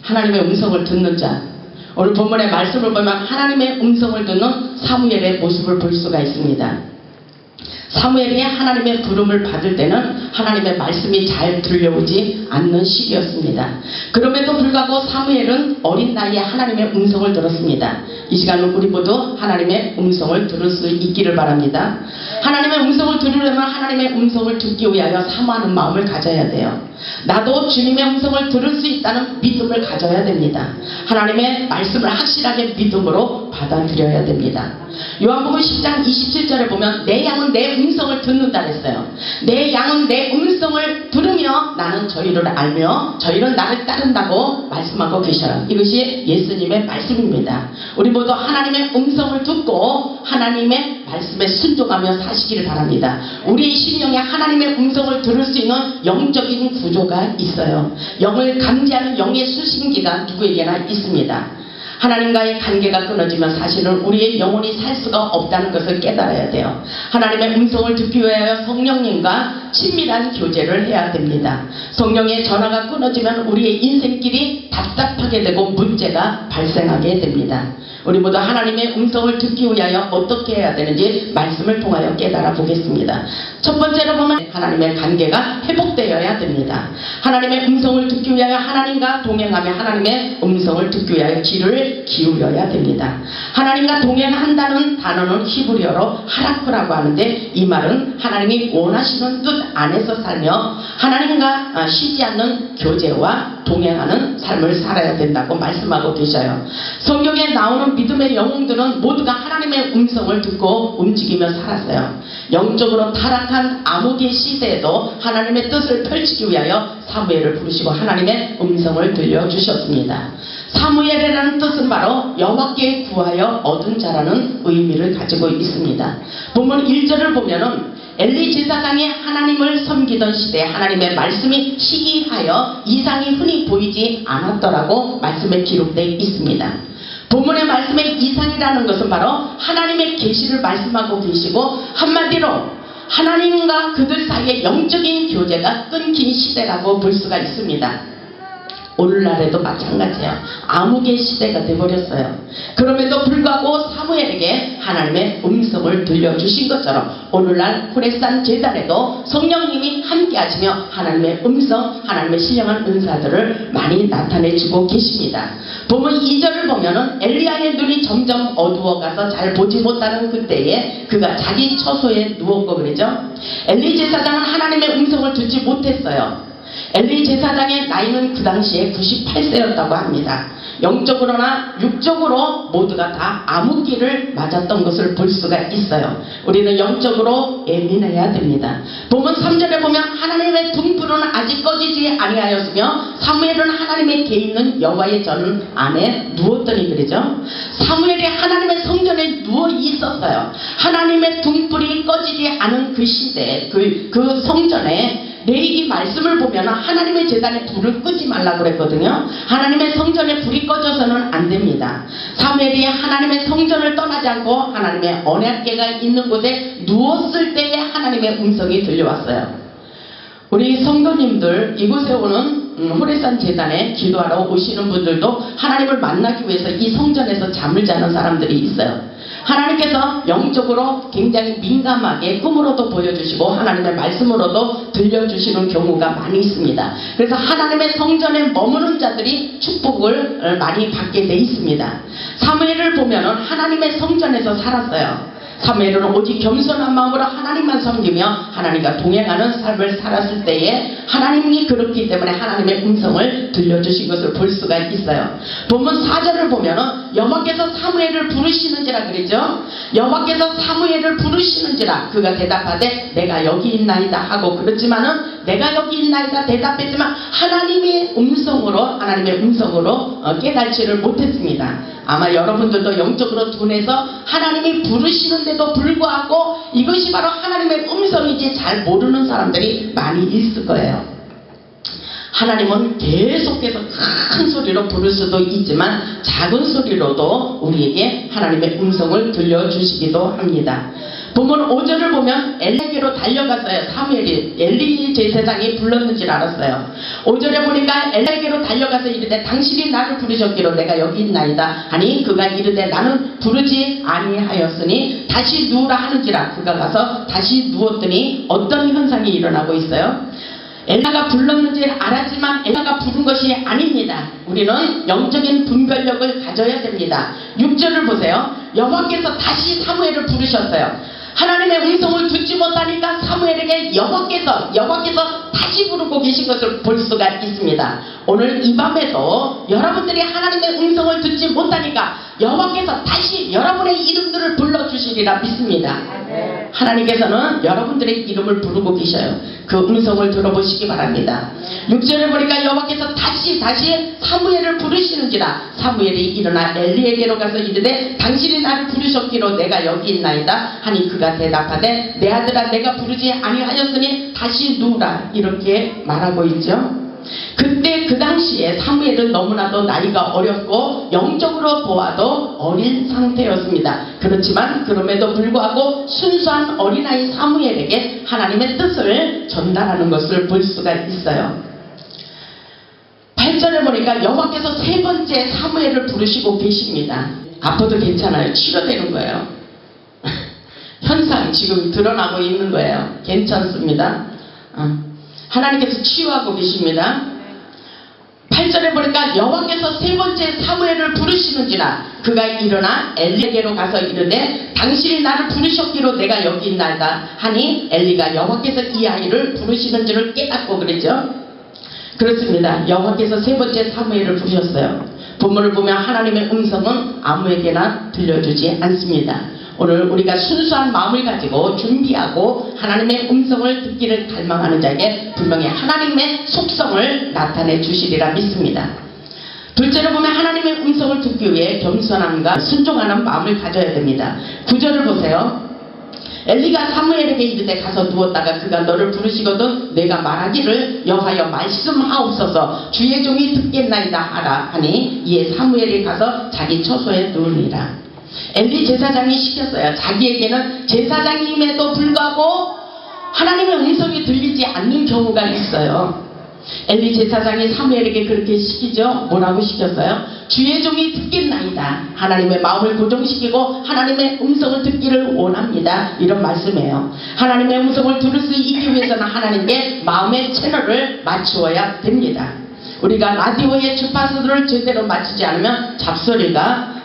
하나님의 음성을 듣는 자. 오늘 본문의 말씀을 보면 하나님의 음성을 듣는 사무엘의 모습을 볼 수가 있습니다. 사무엘이 하나님의 부름을 받을 때는 하나님의 말씀이 잘 들려오지 않는 시기였습니다. 그럼에도 불구하고 사무엘은 어린 나이에 하나님의 음성을 들었습니다. 이 시간은 우리 모두 하나님의 음성을 들을 수 있기를 바랍니다. 하나님의 음성을 들으려면 하나님의 음성을 듣기 위하여 사모하는 마음을 가져야 돼요. 나도 주님의 음성을 들을 수 있다는 믿음을 가져야 됩니다. 하나님의 말씀을 확실하게 믿음으로 받아들여야 됩니다. 요한복음 10장 27절에 보면 내 양은 내 음성을 듣는다 했어요. 내 양은 내 음성을 들으며 나는 저희를 알며 저희는 나를 따른다고 말씀하고 계셔요. 이것이 예수님의 말씀입니다. 우리 모두 하나님의 음성을 듣고 하나님의 말씀에 순종하며 사시기를 바랍니다. 우리 심령에 하나님의 음성을 들을 수 있는 영적인 구조가 있어요. 영을 감지하는 영의 수신기가 누구에게나 있습니다. 하나님과의 관계가 끊어지면 사실은 우리의 영혼이 살 수가 없다는 것을 깨달아야 돼요. 하나님의 음성을 듣기 위하여 성령님과 친밀한 교제를 해야 됩니다. 성령의 전화가 끊어지면 우리의 인생길이 답답하게 되고 문제가 발생하게 됩니다. 우리 모두 하나님의 음성을 듣기 위하여 어떻게 해야 되는지 말씀을 통하여 깨달아 보겠습니다. 첫 번째로 보면 하나님의 관계가 회복되어야 됩니다. 하나님의 음성을 듣기 위하여 하나님과 동행하며 하나님의 음성을 듣기 위하여 귀를 기울여야 됩니다. 하나님과 동행한다는 단어는 히브리어로 하라크라고 하는데 이 말은 하나님이 원하시는 뜻 안에서 살며 하나님과 쉬지 않는 교제와 동행하는 삶을 살아야 된다고 말씀하고 계셔요. 성경에 나오는 믿음의 영웅들은 모두가 하나님의 음성을 듣고 움직이며 살았어요. 영적으로 타락한 암흑의 시대에도 하나님의 뜻을 펼치기 위하여 사무엘을 부르시고 하나님의 음성을 들려주셨습니다. 사무엘이라는 뜻은 바로 여호와께 구하여 얻은 자라는 의미를 가지고 있습니다. 본문 1절을 보면은 엘리 제사장이 하나님을 섬기던 시대에 하나님의 말씀이 희귀하여 이상이 흔히 보이지 않았더라고 말씀에 기록되어 있습니다. 본문의 말씀의 이상이라는 것은 바로 하나님의 계시를 말씀하고 계시고 한마디로 하나님과 그들 사이의 영적인 교제가 끊긴 시대라고 볼 수가 있습니다. 오늘날에도 마찬가지예요. 암흑의 시대가 되어버렸어요. 그럼에도 불구하고 사무엘에게 하나님의 음성을 들려주신 것처럼 오늘날 호렙산 제단에도 성령님이 함께하시며 하나님의 음성, 하나님의 신령한 은사들을 많이 나타내주고 계십니다. 본문 2절을 보면은 엘리야의 눈이 점점 어두워가서 잘 보지 못하는 그때에 그가 자기 처소에 누웠고 그러죠. 엘리 제사장은 하나님의 음성을 듣지 못했어요. 엘리 제사장의 나이는 그 당시에 98세였다고 합니다. 영적으로나 육적으로 모두가 다 암흑기를 맞았던 것을 볼 수가 있어요. 우리는 영적으로 예민해야 됩니다. 본문 3절에 보면 하나님의 등불은 아직 꺼지지 아니하였으며 사무엘은 하나님의 계 있는 여호와의 전 안에 누웠더니 그러죠. 사무엘이 하나님의 성전에 누워 있었어요. 하나님의 등불이 꺼지지 않은 그 시대, 그 성전에 레위기 말씀을 보면 하나님의 제단에 불을 끄지 말라고 그랬거든요. 하나님의 성전에 불이 꺼져서는 안 됩니다. 사무엘이 하나님의 성전을 떠나지 않고 하나님의 언약궤가 있는 곳에 누웠을 때에 하나님의 음성이 들려왔어요. 우리 성도님들 이곳에 오는 호렙산 제단에 기도하러 오시는 분들도 하나님을 만나기 위해서 이 성전에서 잠을 자는 사람들이 있어요. 하나님께서 영적으로 굉장히 민감하게 꿈으로도 보여주시고 하나님의 말씀으로도 들려주시는 경우가 많이 있습니다. 그래서 하나님의 성전에 머무는 자들이 축복을 많이 받게 돼 있습니다. 사무엘을 보면은 하나님의 성전에서 살았어요. 사무엘은 오직 겸손한 마음으로 하나님만 섬기며 하나님과 동행하는 삶을 살았을 때에 하나님이 그렇기 때문에 하나님의 음성을 들려주신 것을 볼 수가 있어요. 본문 4절을 보면은 여호와께서 사무엘을 부르시는지라 그러죠. 여호와께서 사무엘을 부르시는지라 그가 대답하되 내가 여기 있나이다 하고 그렇지만은 내가 여기 있나이다 대답했지만 하나님의 음성으로 깨달지를 못했습니다. 아마 여러분들도 영적으로 둔해서 하나님이 부르시는데도 불구하고 이것이 바로 하나님의 음성인지 잘 모르는 사람들이 많이 있을 거예요. 하나님은 계속해서 큰 소리로 부를 수도 있지만 작은 소리로도 우리에게 하나님의 음성을 들려주시기도 합니다. 본문 5절을 보면 엘리에게로 달려갔어요. 사무엘이 엘리 제사장이 불렀는 줄 알았어요. 5절에 보니까 엘리에게로 달려가서 이르되 당신이 나를 부르셨기로 내가 여기 있나이다 하니 그가 이르되 나는 부르지 아니하였으니 다시 누우라 하는지라. 그가 가서 다시 누웠더니 어떤 현상이 일어나고 있어요? 엘리야가 불렀는지 알았지만 엘리야가 부른 것이 아닙니다. 우리는 영적인 분별력을 가져야 됩니다. 6절을 보세요. 여호와께서 다시 사무엘을 부르셨어요. 하나님의 음성을 듣지 못하니까 사무엘에게 여호와께서 다시 부르고 계신 것을 볼 수가 있습니다. 오늘 이 밤에도 여러분들이 하나님의 음성을 듣지 못하니까 여호와께서 다시 여러분의 이름들을 불러주시리라 믿습니다. 하나님께서는 여러분들의 이름을 부르고 계셔요. 그 음성을 들어보시기 바랍니다. 6절에 보니까 여호와께서 다시 사무엘을 부르시는지라. 사무엘이 일어나 엘리에게로 가서 이르되 당신이 나를 부르셨기로 내가 여기 있나이다 하니 그가 대답하되 내 아들아 내가 부르지 아니하였으니 다시 누우라. 이렇게 말하고 있죠. 그때 그 당시에 사무엘은 너무나도 나이가 어렸고 영적으로 보아도 어린 상태였습니다. 그렇지만 그럼에도 불구하고 순수한 어린아이 사무엘에게 하나님의 뜻을 전달하는 것을 볼 수가 있어요. 8절에 보니까 여호와께서 세 번째 사무엘을 부르시고 계십니다. 아파도 괜찮아요. 치료되는 거예요. 현상 지금 드러나고 있는 거예요. 괜찮습니다. 하나님께서 치유하고 계십니다. 8절에 보니까 여호와께서 세 번째 사무엘을 부르시는지라. 그가 일어나 엘리에게로 가서 이르되 당신이 나를 부르셨기로 내가 여기 있나이다 하니 엘리가 여호와께서 이 아이를 부르시는 줄을 깨닫고 그랬죠. 그렇습니다. 여호와께서 세 번째 사무엘을 부르셨어요. 본문을 보면 하나님의 음성은 아무에게나 들려주지 않습니다. 오늘 우리가 순수한 마음을 가지고 준비하고 하나님의 음성을 듣기를 갈망하는 자에게 분명히 하나님의 속성을 나타내 주시리라 믿습니다. 둘째로 보면 하나님의 음성을 듣기 위해 겸손함과 순종하는 마음을 가져야 됩니다. 9절을 보세요. 엘리가 사무엘에게 이르되 가서 누웠다가 그가 너를 부르시거든 내가 말하기를 여호와여 말씀하옵소서 주의 종이 듣겠나이다 하라 하니 이에 사무엘이 가서 자기 처소에 누우니라. 엘리 제사장이 시켰어요. 자기에게는 제사장임에도 불구하고 하나님의 음성이 들리지 않는 경우가 있어요. 엘리 제사장이 사무엘에게 그렇게 시키죠. 뭐라고 시켰어요? 주의 종이 듣겠나이다. 하나님의 마음을 고정시키고 하나님의 음성을 듣기를 원합니다. 이런 말씀이에요. 하나님의 음성을 들을 수 있기 위해서는 하나님께 마음의 채널을 맞추어야 됩니다. 우리가 라디오의 주파수들을 제대로 맞추지 않으면 잡소리가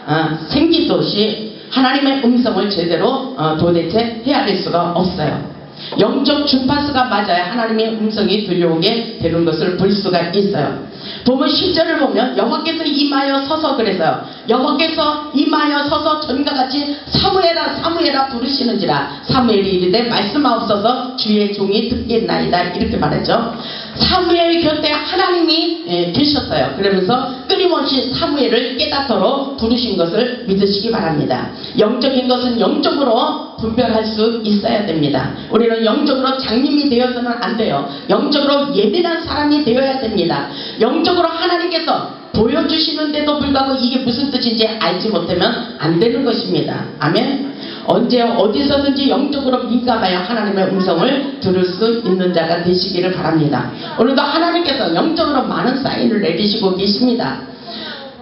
생기듯이 하나님의 음성을 제대로 도대체 헤아릴 수가 없어요. 영적 주파수가 맞아야 하나님의 음성이 들려오게 되는 것을 볼 수가 있어요. 보면 10절을 보면 여호와께서 임하여 서서 그래서요. 여호와께서 임하여 서서 전과 같이 사무엘아 사무엘아 부르시는지라. 사무엘이 이르되 말씀하옵소서 주의 종이 듣겠나이다. 이렇게 말했죠. 사무엘 곁에 하나님이 계셨어요. 그러면서 끊임없이 사무엘을 깨닫도록 부르신 것을 믿으시기 바랍니다. 영적인 것은 영적으로 분별할 수 있어야 됩니다. 우리는 영적으로 장님이 되어서는 안 돼요. 영적으로 예민한 사람이 되어야 됩니다. 영적으로 하나님께서 보여주시는데도 불구하고 이게 무슨 뜻인지 알지 못하면 안 되는 것입니다. 아멘. 언제 어디서든지 영적으로 민감하여 하나님의 음성을 들을 수 있는 자가 되시기를 바랍니다. 오늘도 하나님께서 영적으로 많은 사인을 내리시고 계십니다.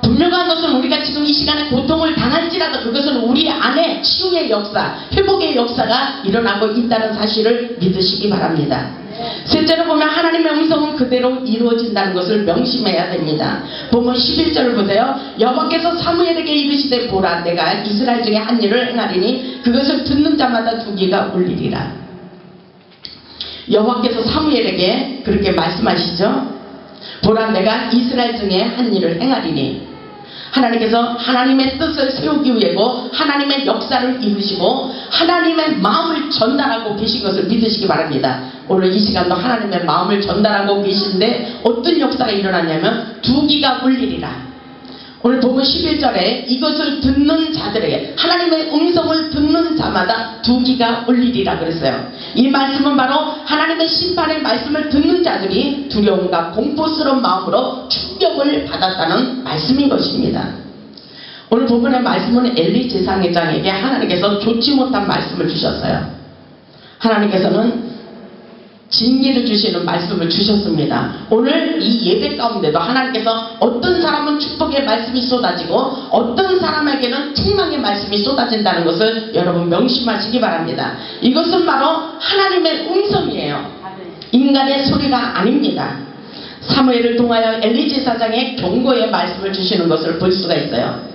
분명한 것은 우리가 지금 이 시간에 고통을 당할지라도 그것은 우리 안에 치유의 역사, 회복의 역사가 일어나고 있다는 사실을 믿으시기 바랍니다. 셋째로 보면 하나님의 음성은 그대로 이루어진다는 것을 명심해야 됩니다. 보면 11절을 보세요. 여호와께서 사무엘에게 이르시되 보라 내가 이스라엘 중에 한 일을 행하리니 그것을 듣는 자마다 두 귀가 울리리라. 여호와께서 사무엘에게 그렇게 말씀하시죠. 보라 내가 이스라엘 중에 한 일을 행하리니 하나님께서 하나님의 뜻을 세우기 위해고 하나님의 역사를 이루시고 하나님의 마음을 전달하고 계신 것을 믿으시기 바랍니다. 오늘 이 시간도 하나님의 마음을 전달하고 계신데 어떤 역사가 일어났냐면 두 귀가 울리리라. 오늘 보면 11절에 이것을 듣는 자들에게 하나님의 음성을 듣는 자마다 두 귀가 울리리라 그랬어요. 이 말씀은 바로 하나님의 심판의 말씀을 듣는 자들이 두려움과 공포스러운 마음으로 충격을 받았다는 말씀인 것입니다. 오늘 본문의 말씀은 엘리 제사장에게 하나님께서 좋지 못한 말씀을 주셨어요. 하나님께서는 징계를 주시는 말씀을 주셨습니다. 오늘 이 예배 가운데도 하나님께서 어떤 사람은 축복의 말씀이 쏟아지고 어떤 사람에게는 책망의 말씀이 쏟아진다는 것을 여러분 명심하시기 바랍니다. 이것은 바로 하나님의 음성이에요. 인간의 소리가 아닙니다. 사무엘을 통하여 엘리 제사장의 경고의 말씀을 주시는 것을 볼 수가 있어요.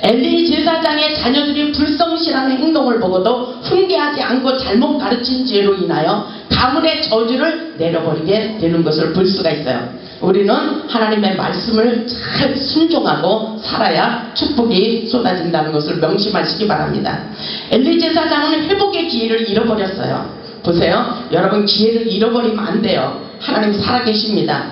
엘리 제사장의 자녀들이 불성실한 행동을 보고도 훈계하지 않고 잘못 가르친 죄로 인하여 가문의 저주를 내려버리게 되는 것을 볼 수가 있어요. 우리는 하나님의 말씀을 잘 순종하고 살아야 축복이 쏟아진다는 것을 명심하시기 바랍니다. 엘리 제사장은 회복의 기회를 잃어버렸어요. 보세요. 여러분, 기회를 잃어버리면 안 돼요. 하나님 살아계십니다.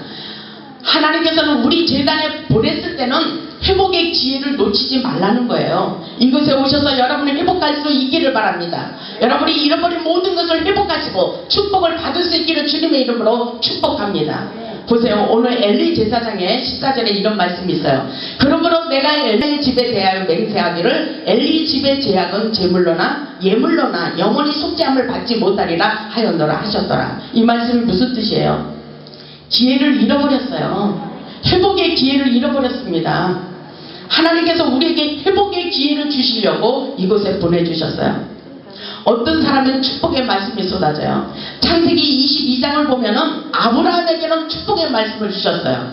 하나님께서는 우리 재단에 보냈을 때는 회복의 기회를 놓치지 말라는 거예요. 이곳에 오셔서 여러분이 회복할 수 있기를 바랍니다. 여러분이 잃어버린 모든 것을 회복하시고 축복을 받을 수 있기를 주님의 이름으로 축복합니다. 보세요. 오늘 엘리 제사장의 14절에 이런 말씀이 있어요. 그러므로 내가 엘리 집에 대하여 맹세하기를 엘리 집의 제약은 제물로나 예물로나 영원히 속죄함을 받지 못하리라 하였노라 하셨더라. 이 말씀이 무슨 뜻이에요? 기회를 잃어버렸어요. 회복의 기회를 잃어버렸습니다. 하나님께서 우리에게 회복의 기회를 주시려고 이곳에 보내주셨어요. 어떤 사람은 축복의 말씀이 쏟아져요. 창세기 22장을 보면은 아브라함에게는 축복의 말씀을 주셨어요.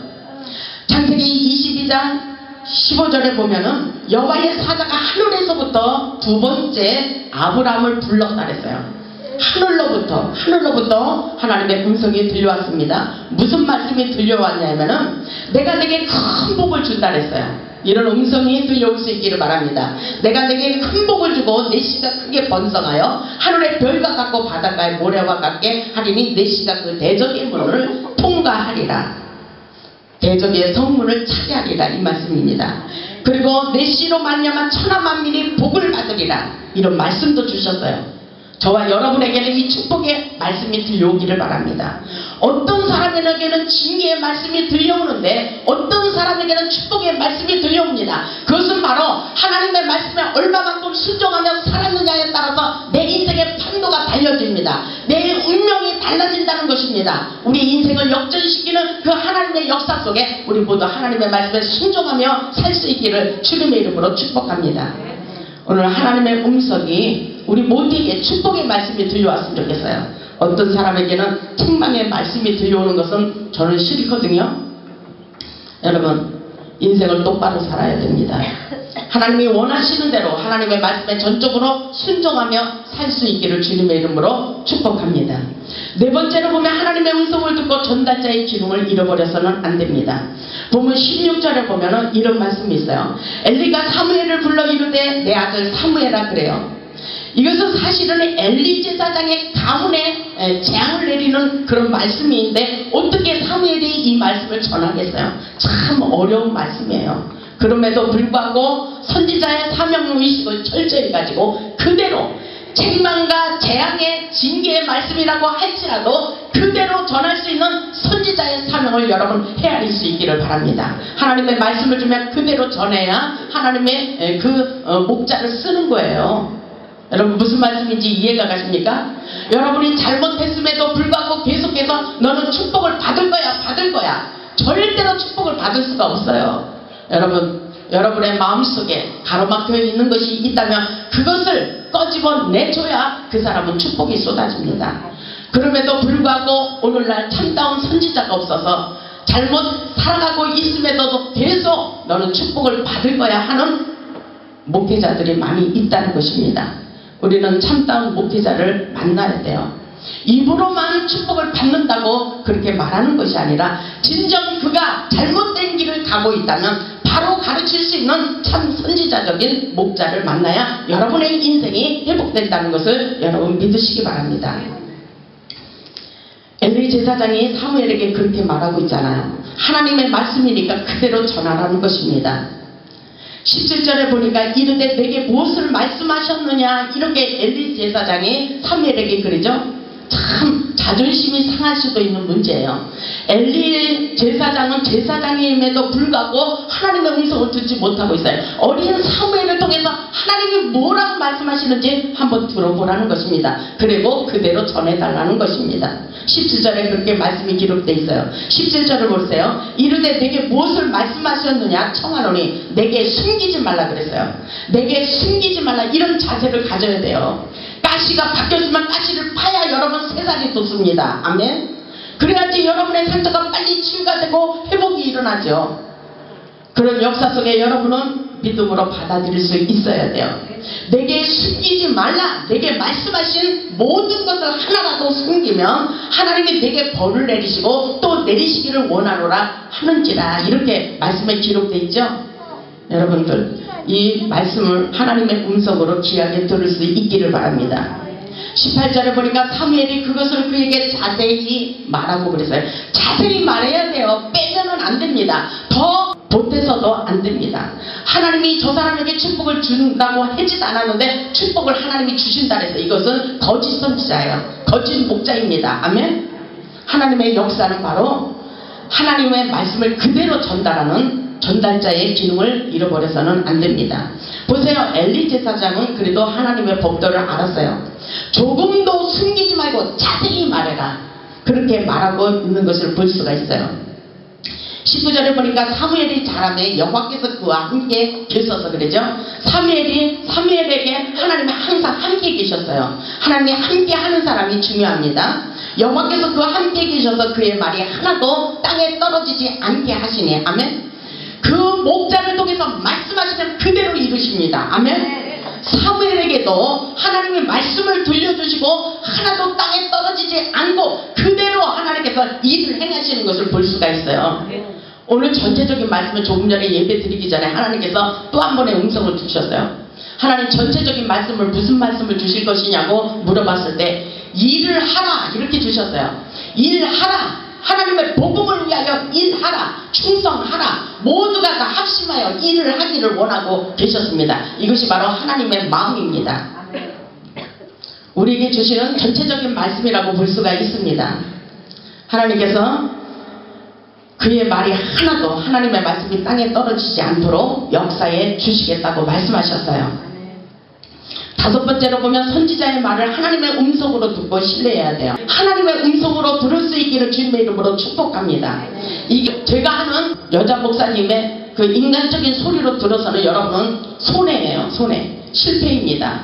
창세기 22장 15절에 보면은 여호와의 사자가 하늘에서부터 두 번째 아브라함을 불렀다 그랬어요. 하늘로부터 하나님의 음성이 들려왔습니다. 무슨 말씀이 들려왔냐면은 내가 내게 큰 복을 준다 그랬어요. 이런 음성이 들려올 수 있기를 바랍니다. 내가 내게 큰 복을 주고 내 씨가 크게 번성하여 하늘의 별과 같고 바닷가의 모래와 같게 하리니 내 씨가 그 대적의 문을 통과하리라. 대적의 성문을 차지하리라. 이 말씀입니다. 그리고 내 씨로 말미암아 천하 만민이 복을 받으리라. 이런 말씀도 주셨어요. 저와 여러분에게는 이 축복의 말씀이 들려오기를 바랍니다. 어떤 사람에게는 징계의 말씀이 들려오는데 어떤 사람에게는 축복의 말씀이 들려옵니다. 그것은 바로 하나님의 말씀에 얼마만큼 순종하며 살았느냐에 따라서 내 인생의 판도가 달려집니다. 내 운명이 달라진다는 것입니다. 우리 인생을 역전시키는 그 하나님의 역사 속에 우리 모두 하나님의 말씀에 순종하며 살 수 있기를 주님의 이름으로 축복합니다. 오늘 하나님의 음성이 우리 모두에게 축복의 말씀이 들려왔으면 좋겠어요. 어떤 사람에게는 책망의 말씀이 들려오는 것은 저는 싫거든요. 여러분, 인생을 똑바로 살아야 됩니다. 하나님이 원하시는 대로 하나님의 말씀에 전적으로 순종하며 살 수 있기를 주님의 이름으로 축복합니다. 네 번째로 보면 하나님의 음성을 듣고 전달자의 기능을 잃어버려서는 안 됩니다. 보면 16절에 보면 이런 말씀이 있어요. 엘리가 사무엘을 불러 이르되 내 아들 사무엘아 그래요. 이것은 사실은 엘리 제사장의 가문에 재앙을 내리는 그런 말씀인데 어떻게 사무엘이 이 말씀을 전하겠어요? 참 어려운 말씀이에요. 그럼에도 불구하고 선지자의 사명의식을 철저히 가지고 그대로 책망과 재앙의 징계의 말씀이라고 할지라도 그대로 전할 수 있는 선지자의 사명을 여러분 헤아릴 수 있기를 바랍니다. 하나님의 말씀을 주면 그대로 전해야 하나님의 그 목자를 쓰는 거예요. 여러분 무슨 말씀인지 이해가 가십니까? 여러분이 잘못했음에도 불구하고 계속해서 너는 축복을 받을 거야. 절대로 축복을 받을 수가 없어요. 여러분의 마음속에 가로막혀 있는 것이 있다면 그것을 꺼집어 내줘야 그 사람은 축복이 쏟아집니다. 그럼에도 불구하고 오늘날 참다운 선지자가 없어서 잘못 살아가고 있음에도 계속 너는 축복을 받을 거야 하는 목회자들이 많이 있다는 것입니다. 우리는 참다운 목회자를 만나야 돼요. 입으로만 축복을 받는다고 그렇게 말하는 것이 아니라 진정 그가 잘못된 길을 가고 있다면 바로 가르칠 수 있는 참 선지자적인 목자를 만나야 여러분의 인생이 회복된다는 것을 여러분 믿으시기 바랍니다. 엘리 제사장이 사무엘에게 그렇게 말하고 있잖아요. 하나님의 말씀이니까 그대로 전하라는 것입니다. 17절에 보니까 이르되 내게 무엇을 말씀하셨느냐 이렇게 엘리 제사장이 사무엘에게 그러죠. 참 자존심이 상할 수도 있는 문제예요. 엘리 제사장은 제사장임에도 불구하고 하나님의 음성을 듣지 못하고 있어요. 어린 사무엘을 통해서 하나님이 뭐라고 말씀하시는지 한번 들어보라는 것입니다. 그리고 그대로 전해달라는 것입니다. 17절에 그렇게 말씀이 기록되어 있어요. 17절을 보세요. 이르되 내게 무엇을 말씀하셨느냐 청하노니 내게 숨기지 말라 그랬어요. 내게 숨기지 말라, 이런 자세를 가져야 돼요. 가시가 바뀌었으면 가시를 파야 여러분 새살이 돋습니다. 아멘. 그래야지 여러분의 상처가 빨리 치유가 되고 회복이 일어나죠. 그런 역사 속에 여러분은 믿음으로 받아들일 수 있어야 돼요. 내게 숨기지 말라. 내게 말씀하신 모든 것을 하나라도 숨기면 하나님이 내게 벌을 내리시고 또 내리시기를 원하노라 하는지라, 이렇게 말씀에 기록되어 있죠. 여러분들 이 말씀을 하나님의 음성으로 귀하게 들을 수 있기를 바랍니다. 18절에 보니까 사무엘이 그것을 그에게 자세히 말하고 그랬어요. 자세히 말해야 돼요. 빼면은 안 됩니다. 더 보태서도 안 됩니다. 하나님이 저 사람에게 축복을 준다고 하지도 않았는데 축복을 하나님이 주신다 그래서 이것은 거짓 선지자예요. 거짓 목자입니다. 아멘. 하나님의 역사는 바로 하나님의 말씀을 그대로 전달하는 전달자의 기능을 잃어버려서는 안 됩니다. 보세요. 엘리 제사장은 그래도 하나님의 법도를 알았어요. 조금도 숨기지 말고 자세히 말해라. 그렇게 말하고 있는 것을 볼 수가 있어요. 19절에 보니까 사무엘이 자라매 여호와께서 그와 함께 계셔서 그러죠. 사무엘에게 하나님이 항상 함께 계셨어요. 하나님이 함께 하는 사람이 중요합니다. 여호와께서 그와 함께 계셔서 그의 말이 하나도 땅에 떨어지지 않게 하시니 아멘. 그 목자를 통해서 말씀하시면 그대로 이루십니다. 아멘. 사무엘에게도 하나님의 말씀을 들려주시고 하나도 땅에 떨어지지 않고 그대로 하나님께서 일을 행하시는 것을 볼 수가 있어요. 오늘 전체적인 말씀을 조금 전에 예배 드리기 전에 하나님께서 또 한 번의 음성을 주셨어요. 하나님 전체적인 말씀을 무슨 말씀을 주실 것이냐고 물어봤을 때 일을 하라 이렇게 주셨어요. 일하라. 하나님의 복음을 위하여 일하라. 충성하라. 모두가 다 합심하여 일을 하기를 원하고 계셨습니다. 이것이 바로 하나님의 마음입니다. 우리에게 주시는 전체적인 말씀이라고 볼 수가 있습니다. 하나님께서 그의 말이 하나도 하나님의 말씀이 땅에 떨어지지 않도록 역사에 주시겠다고 말씀하셨어요. 다섯 번째로 보면 선지자의 말을 하나님의 음성으로 듣고 신뢰해야 돼요. 하나님의 음성으로 들을 수 있기를 주님의 이름으로 축복합니다. 이게 제가 하는 여자 목사님의 그 인간적인 소리로 들어서는 여러분은 손해예요. 손해. 실패입니다.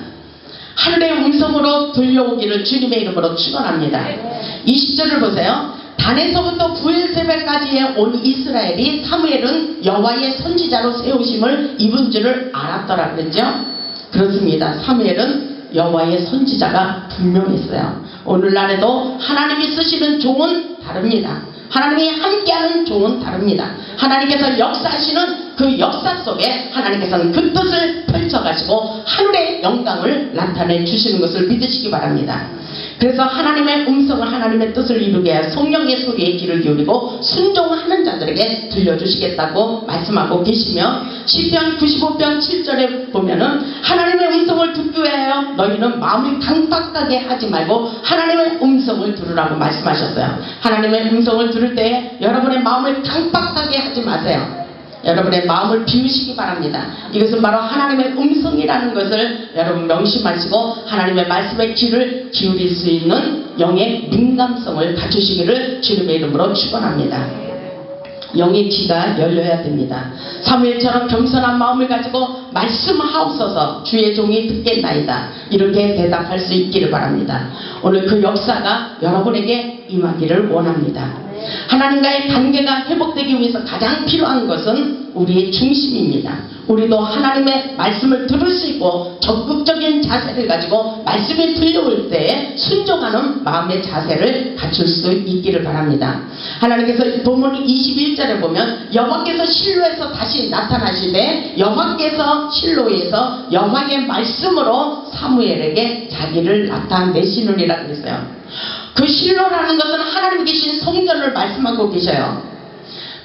하늘의 음성으로 들려오기를 주님의 이름으로 축원합니다. 20절을 보세요. 단에서부터 부엘세바까지의 온 이스라엘이 사무엘은 여호와의 선지자로 세우심을 입은 줄을 알았더라 그랬죠. 그렇습니다. 사무엘은 여호와의 선지자가 분명했어요. 오늘날에도 하나님이 쓰시는 종은 다릅니다. 하나님이 함께하는 종은 다릅니다. 하나님께서 역사하시는 그 역사 속에 하나님께서는 그 뜻을 펼쳐가시고 하늘의 영광을 나타내 주시는 것을 믿으시기 바랍니다. 그래서 하나님의 음성을 하나님의 뜻을 이루게 하여 성령의 소리에 귀를 기울이고 순종하는 자들에게 들려주시겠다고 말씀하고 계시며 시편 95편 7절에 보면은 하나님의 음성을 듣기 위하여 너희는 마음을 강박하게 하지 말고 하나님의 음성을 들으라고 말씀하셨어요. 하나님의 음성을 들을 때 여러분의 마음을 강박하게 하지 마세요. 여러분의 마음을 비우시기 바랍니다. 이것은 바로 하나님의 음성이라는 것을 여러분 명심하시고 하나님의 말씀에 귀를 기울일 수 있는 영의 민감성을 갖추시기를 주님의 이름으로 축원합니다. 영의 귀가 열려야 됩니다. 사무엘처럼 겸손한 마음을 가지고 말씀하옵소서 주의 종이 듣겠나이다. 이렇게 대답할 수 있기를 바랍니다. 오늘 그 역사가 여러분에게 임하기를 원합니다. 하나님과의 관계가 회복되기 위해서 가장 필요한 것은 우리의 중심입니다. 우리도 하나님의 말씀을 들을 수 있고 적극적인 자세를 가지고 말씀이 들려올 때 순종하는 마음의 자세를 갖출 수 있기를 바랍니다. 하나님께서 본문 21절에 보면 여호와께서 실로에서 다시 나타나시되 여호와께서 실로에서 여호와의 말씀으로 사무엘에게 자기를 나타내시느니라 그랬어요. 그 실로라는 것은 하나님 계신 성전을 말씀하고 계셔요.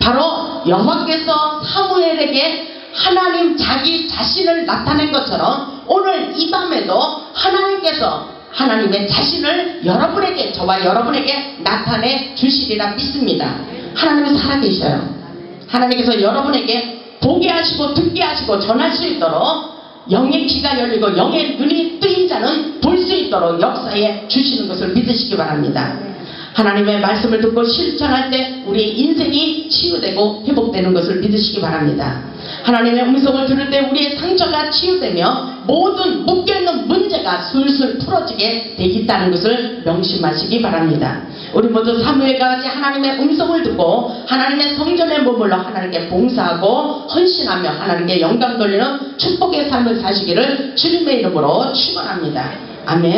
바로 여호와께서 사무엘에게 하나님 자기 자신을 나타낸 것처럼 오늘 이 밤에도 하나님께서 하나님의 자신을 여러분에게, 저와 여러분에게 나타내 주시리라 믿습니다. 하나님은 살아계셔요. 하나님께서 여러분에게 보게 하시고 듣게 하시고 전할 수 있도록 영의 귀가 열리고 영의 눈이 뜨인 자는 볼 수 있도록 역사에 주시는 것을 믿으시기 바랍니다. 하나님의 말씀을 듣고 실천할 때 우리의 인생이 치유되고 회복되는 것을 믿으시기 바랍니다. 하나님의 음성을 들을 때 우리의 상처가 치유되며 모든 묶여있는 문제가 술술 풀어지게 되겠다는 것을 명심하시기 바랍니다. 우리 모두 사무엘과 같이 하나님의 음성을 듣고 하나님의 성전에 머물러 하나님께 봉사하고 헌신하며 하나님께 영광 돌리는 축복의 삶을 사시기를 주님의 이름으로 축원합니다. 아멘.